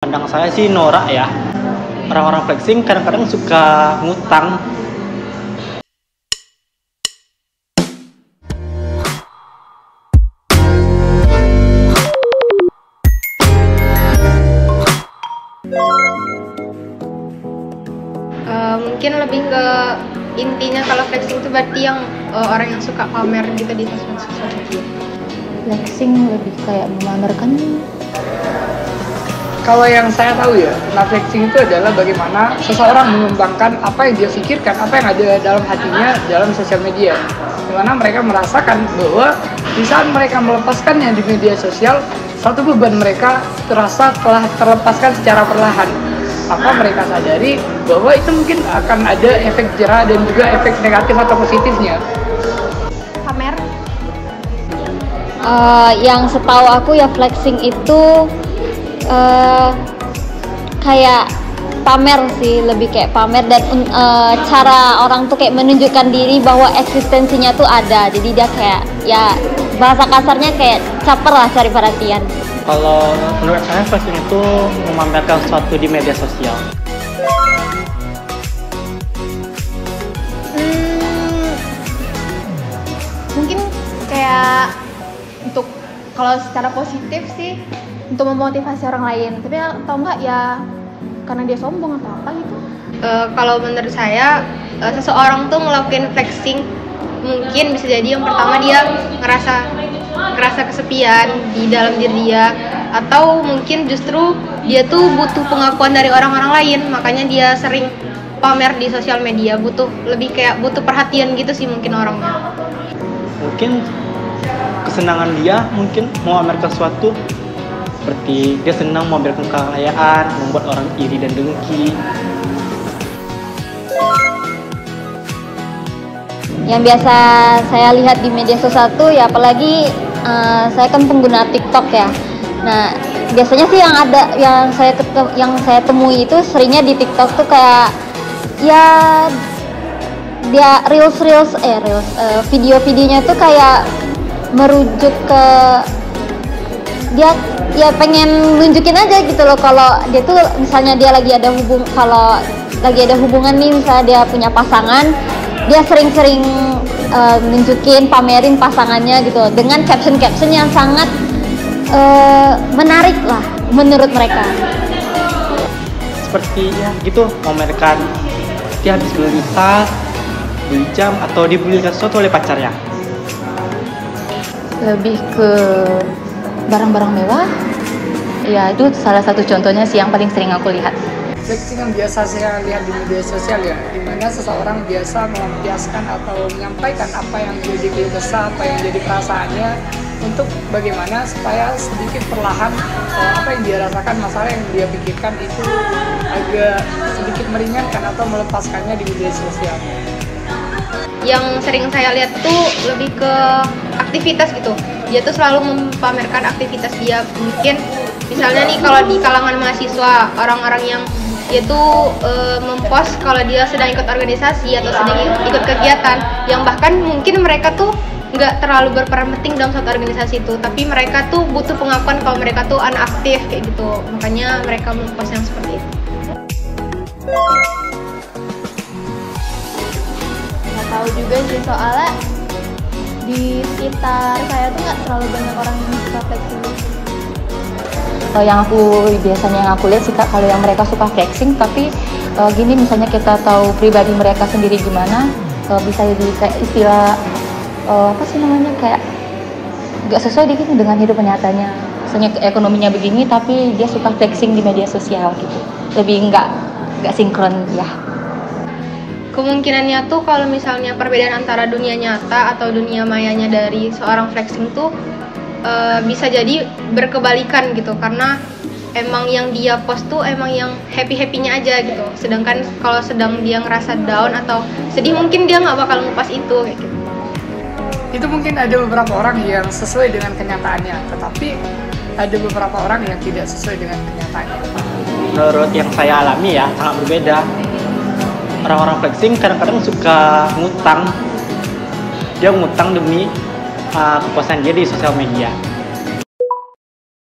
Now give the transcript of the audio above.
Pandang saya sih norak ya. Orang-orang flexing kadang-kadang suka ngutang. Mungkin lebih ke intinya kalau flexing itu berarti yang orang yang suka pamer gitu di sosial media. Flexing lebih kayak memamerkan. Kalau yang saya tahu ya, tentang flexing itu adalah bagaimana seseorang mengembangkan apa yang dia pikirkan, apa yang ada dalam hatinya dalam sosial media. Dimana mereka merasakan bahwa di saat mereka melepaskannya di media sosial, satu beban mereka terasa telah terlepaskan secara perlahan. Maka mereka sadari bahwa itu mungkin akan ada efek jera dan juga efek negatif atau positifnya. Pamer? Yang setahu aku ya flexing itu kayak pamer sih, lebih kayak pamer dan cara orang tuh kayak menunjukkan diri bahwa eksistensinya tuh ada. Jadi dia kayak ya bahasa kasarnya kayak caper lah, cari perhatian. Kalau menurut saya flexing itu memamerkan sesuatu di media sosial. Mungkin kayak untuk kalau secara positif sih untuk memotivasi orang lain, tapi atau enggak ya karena dia sombong atau apa gitu. Kalau menurut saya seseorang tuh ngelakuin flexing mungkin bisa jadi yang pertama dia ngerasa kesepian di dalam diri dia, atau mungkin justru dia tuh butuh pengakuan dari orang-orang lain, makanya dia sering pamer di sosial media, lebih kayak butuh perhatian gitu sih mungkin orangnya. Mungkin kesenangan dia mungkin mau memamerkan sesuatu, seperti dia senang memamerkan kekayaan, membuat orang iri dan dengki. Yang biasa saya lihat di media sosial tuh ya, apalagi saya kan pengguna TikTok ya. Nah, biasanya sih yang saya temui itu seringnya di TikTok tuh kayak ya dia video-videonya tuh kayak merujuk ke dia ya pengen nunjukin aja gitu loh, kalau dia tuh misalnya dia lagi ada hubungan nih, misalnya dia punya pasangan, dia sering-sering nunjukin, pamerin pasangannya gitu dengan caption yang sangat menarik lah menurut mereka. Seperti ya gitu, memamerkan dia habis beli tas, beli jam, atau dibelikan sesuatu oleh pacarnya. Lebih ke barang-barang mewah. Ya, itu salah satu contohnya sih yang paling sering aku lihat. Flexing yang biasa saya lihat di media sosial ya, dimana seseorang biasa melampiaskan atau menyampaikan apa yang jadi keluh kesah, apa yang jadi perasaannya, untuk bagaimana supaya sedikit perlahan apa yang dia rasakan, masalah yang dia pikirkan itu agak sedikit meringankan atau melepaskannya di media sosial. Yang sering saya lihat tuh lebih ke aktivitas gitu. Dia tuh selalu mempamerkan aktivitas dia. Mungkin misalnya nih kalau di kalangan mahasiswa, orang-orang yang dia tuh mempost kalau dia sedang ikut organisasi atau sedang ikut kegiatan, yang bahkan mungkin mereka tuh nggak terlalu berperan penting dalam suatu organisasi itu, tapi mereka tuh butuh pengakuan kalau mereka tuh anak aktif kayak gitu, makanya mereka mempost yang seperti itu. Nggak tahu juga sih, soalnya di sekitar saya tuh nggak terlalu banyak orang yang suka flexing. Yang aku lihat sih Kak, kalau yang mereka suka flexing tapi gini, misalnya kita tahu pribadi mereka sendiri gimana, bisa jadi kayak istilah apa sih namanya, kayak nggak sesuai dikit dengan hidup nyatanya. Misalnya ekonominya begini tapi dia suka flexing di media sosial gitu, lebih nggak sinkron ya. Kemungkinannya tuh kalau misalnya perbedaan antara dunia nyata atau dunia mayanya dari seorang flexing tuh bisa jadi berkebalikan gitu, karena emang yang dia post tuh emang yang happy-happynya aja gitu, sedangkan kalau sedang dia ngerasa down atau sedih mungkin dia nggak bakal ngepost itu kayak gitu. Itu mungkin ada beberapa orang yang sesuai dengan kenyataannya, tetapi ada beberapa orang yang tidak sesuai dengan kenyataannya. Menurut yang saya alami ya, sangat berbeda. Orang-orang flexing kadang-kadang suka ngutang. Dia ngutang demi kepuasan dia di sosial media.